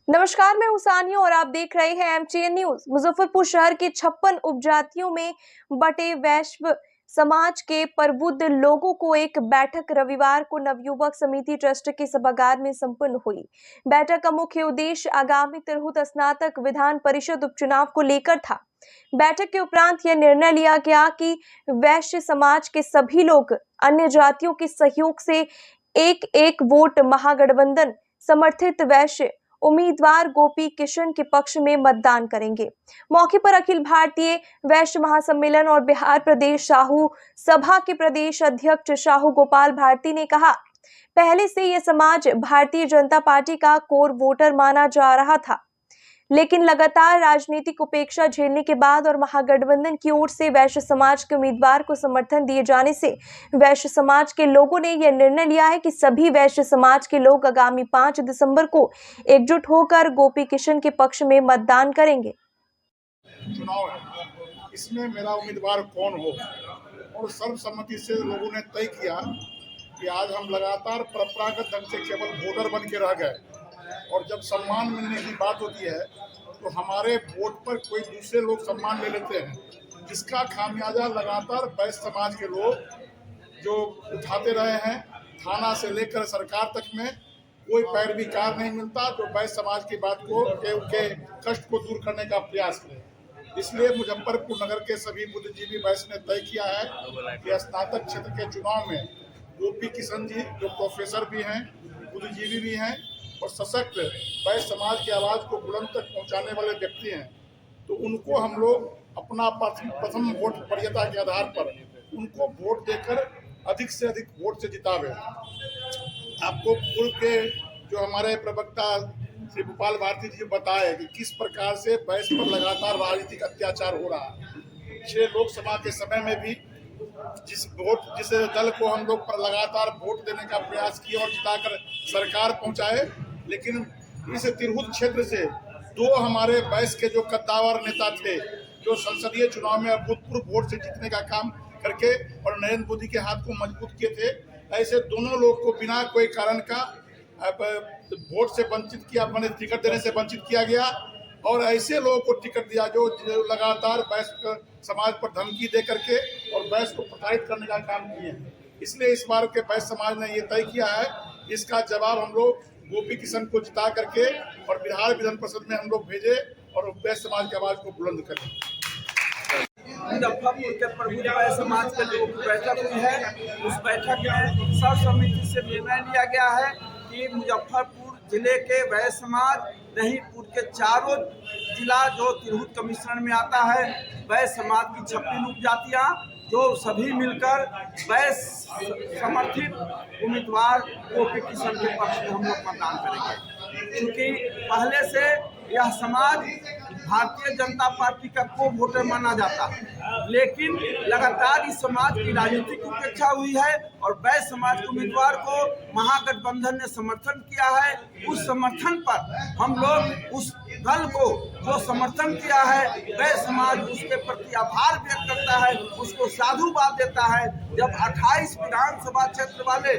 नमस्कार, मैं हूं सानिया और आप देख रहे हैं एमटीएन न्यूज। मुजफ्फरपुर शहर के 56 उपजातियों में बटे वैश्य समाज के प्रबुद्ध लोगों को एक बैठक रविवार को नवयुवक समिति ट्रस्ट के सभागार में संपन्न हुई। बैठक का मुख्य उद्देश्य आगामी तिरहुत स्नातक विधान परिषद उपचुनाव को लेकर था। बैठक के उपरांत यह निर्णय लिया गया कि वैश्य समाज के सभी लोग अन्य जातियों के सहयोग से एक वोट महागठबंधन समर्थित वैश्य उम्मीदवार गोपी किशन के पक्ष में मतदान करेंगे। मौके पर अखिल भारतीय वैश्य महासम्मेलन और बिहार प्रदेश साहू सभा के प्रदेश अध्यक्ष साहू गोपाल भारती ने कहा, पहले से यह समाज भारतीय जनता पार्टी का कोर वोटर माना जा रहा था, लेकिन लगातार राजनीतिक उपेक्षा झेलने के बाद और महागठबंधन की ओर से वैश्य समाज के उम्मीदवार को समर्थन दिए जाने से वैश्य समाज के लोगों ने यह निर्णय लिया है कि सभी वैश्य समाज के लोग आगामी 5 दिसंबर को एकजुट होकर गोपी किशन के पक्ष में मतदान करेंगे। चुनाव है, इसमें मेरा उम्मीदवार कौन हो और सर्वसम्मति से लोगों ने तय किया कि आज हम लगातार परंपरागत ढंग से केवल वोटर बन के रह गए और जब सम्मान मिलने की बात होती है तो हमारे वोट पर कोई दूसरे लोग सम्मान ले लेते हैं, जिसका खामियाजा लगातार वैश्य समाज के लोग जो उठाते रहे हैं। थाना से लेकर सरकार तक में कोई पैरवी कार नहीं मिलता जो वैश्य समाज की बात को उनके कष्ट को दूर करने का प्रयास करे। इसलिए मुजफ्फरपुर नगर के सभी बुद्धिजीवी वैश्य ने तय किया है कि स्नातक क्षेत्र के चुनाव में गोपी किशन जी जो प्रोफेसर भी हैं, बुद्धिजीवी भी हैं और सशक्त वैश्य समाज की आवाज़ को बुलंद तक पहुंचाने वाले व्यक्ति हैं, तो उनको हम लोग अपना प्रथम वोट वरीयता के आधार पर उनको वोट देकर अधिक से अधिक वोट से जितावे। आपको पूर्व के जो हमारे प्रवक्ता श्री गोपाल भारती जी बताए कि किस प्रकार से वैश्य पर लगातार राजनीतिक अत्याचार हो रहा है। पिछले लोकसभा के समय में भी जिस दल को हम लोग पर लगातार वोट देने का प्रयास किए और जिताकर सरकार पहुंचाए, लेकिन इस तिरहुत क्षेत्र से दो हमारे वैश्य के जो कद्दावर नेता थे जो संसदीय चुनाव में अभूतपूर्व वोट से जीतने का काम करके और नरेंद्र मोदी के हाथ को मजबूत किए थे, ऐसे दोनों लोग को बिना कोई कारण का वोट से वंचित किया, मैंने टिकट देने से वंचित किया गया और ऐसे लोगों को टिकट दिया जो लगातार वैश्य समाज पर धमकी दे करके और वैश्य को प्रताड़ित करने का काम किए हैं। इसलिए इस बार के वैश्य समाज ने ये तय किया है, इसका जवाब हम लोग गोपी किशन को जिता करके और बिहार विधान परिषद में हम लोग भेजे और वैश्य समाज की आवाज को बुलंद करें। मुजफ्फरपुर के प्रबुद्ध वैश्य समाज के लोगों की बैठक हुई है। उस बैठक में सर्वसम्मति से निर्णय लिया गया है कि मुजफ्फरपुर जिले के वैश्य समाज नहीं, पूर्व के चारों जिला जो तिरहुत कमिश्नर में आता है, वैश्य समाज की 56 उपजातियां जो सभी मिलकर वैश्य समर्थित उम्मीदवार गोपी किशन के पक्ष में हम लोग मतदान करेंगे। क्योंकि पहले से यह समाज भारतीय जनता पार्टी का को वोटर माना जाता है, लेकिन लगातार इस समाज की राजनीतिक उपेक्षा हुई है और वैश्य समाज के उम्मीदवार को महागठबंधन ने समर्थन किया है। उस समर्थन पर हम लोग उस दल को जो समर्थन किया है, वैश्य समाज उसके प्रति आभार व्यक्त करता है, उसको साधुवाद देता है। जब 28 विधानसभा क्षेत्र वाले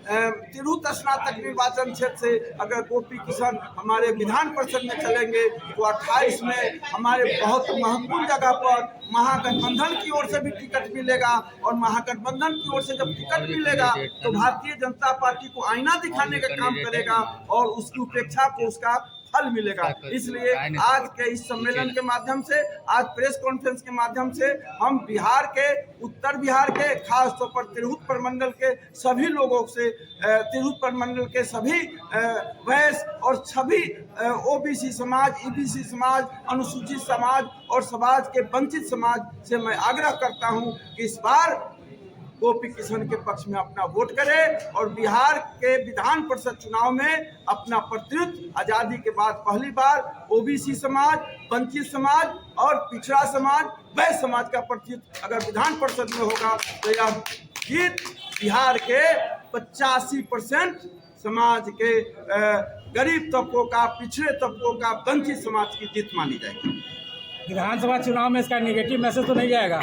तिरहुत स्नातक निर्वाचन क्षेत्र से अगर गोपी किशन हमारे विधान परिषद में चलेंगे तो 28 में हमारे बहुत महत्वपूर्ण जगह पर महागठबंधन की ओर से भी टिकट मिलेगा और महागठबंधन की ओर से जब टिकट मिलेगा तो भारतीय जनता पार्टी को आईना दिखाने का काम करेगा और उसकी उपेक्षा को उसका फल मिलेगा। इसलिए आज के इस सम्मेलन के माध्यम से, आज प्रेस कॉन्फ्रेंस के माध्यम से हम बिहार के, उत्तर बिहार के, खास तौर पर तिरहुत प्रमंडल के सभी लोगों से, तिरहुत प्रमंडल के सभी वैश्य और सभी ओबीसी समाज, ईबीसी समाज, अनुसूचित समाज और समाज के वंचित समाज से मैं आग्रह करता हूं कि इस बार गोपी किशन के पक्ष में अपना वोट करें और बिहार के विधान परिषद चुनाव में अपना प्रतिनिधित्व आजादी के बाद पहली बार ओबीसी समाज, वंचित समाज और पिछड़ा समाज, वैश्य समाज का प्रतिनिधित्व अगर विधान परिषद में होगा तो यह जीत बिहार के 85% समाज के गरीब तबकों का, पिछड़े तबकों का, वंचित समाज की जीत मानी जाएगी। विधानसभा चुनाव में इसका नेगेटिव मैसेज तो नहीं जाएगा?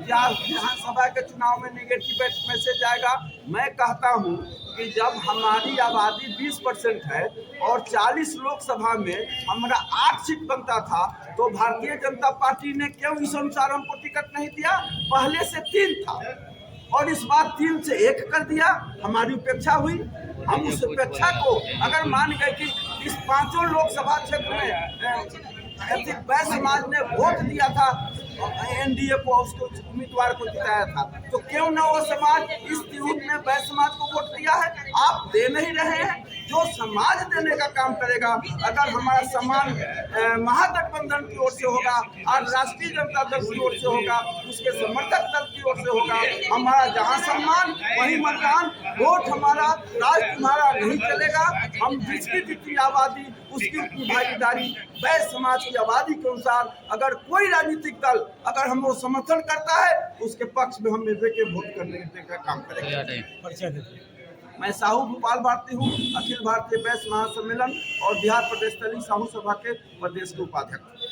या विधानसभा के चुनाव में नेगेटिव मैसेज आएगा। मैं कहता हूं कि जब हमारी आबादी 20% है और 40 लोकसभा में हमारा 8 सीट बनता था, तो भारतीय जनता पार्टी ने क्यों इस अनुसार हमको टिकट नहीं दिया? पहले से 3 था और इस बार 3 से 1 कर दिया। हमारी उपेक्षा हुई। हम उस उपेक्षा को अगर मान गए कि इस 5 लोकसभा क्षेत्र में वैश्य समाज ने वोट दिया था एनडीए को, उसको उम्मीदवार को जिताया था, तो क्यों न वो समाज इस तिहुत में वैश्य समाज को वोट दिया है? आप दे नहीं रहे हैं। जो समाज देने का काम करेगा, अगर हमारा सम्मान महागठबंधन की ओर से होगा और राष्ट्रीय जनता दल की ओर से होगा, उसके समर्थक दल की ओर से होगा, हमारा जहां सम्मान वही मतदान, वोट हमारा, राज तुम्हारा नहीं चलेगा। हम जिसकी जितनी आबादी उसकी उतनी भागीदारी, वैश्य समाज की आबादी के अनुसार अगर कोई राजनीतिक दल अगर हम वो समर्थन करता है, उसके पक्ष में हम मिलकर के वोट करने का काम करेंगे। मैं साहू भोपाल भारती हूँ, अखिल भारतीय वैश्य महासम्मेलन और बिहार प्रदेश दलित साहू सभा के प्रदेश के उपाध्यक्ष।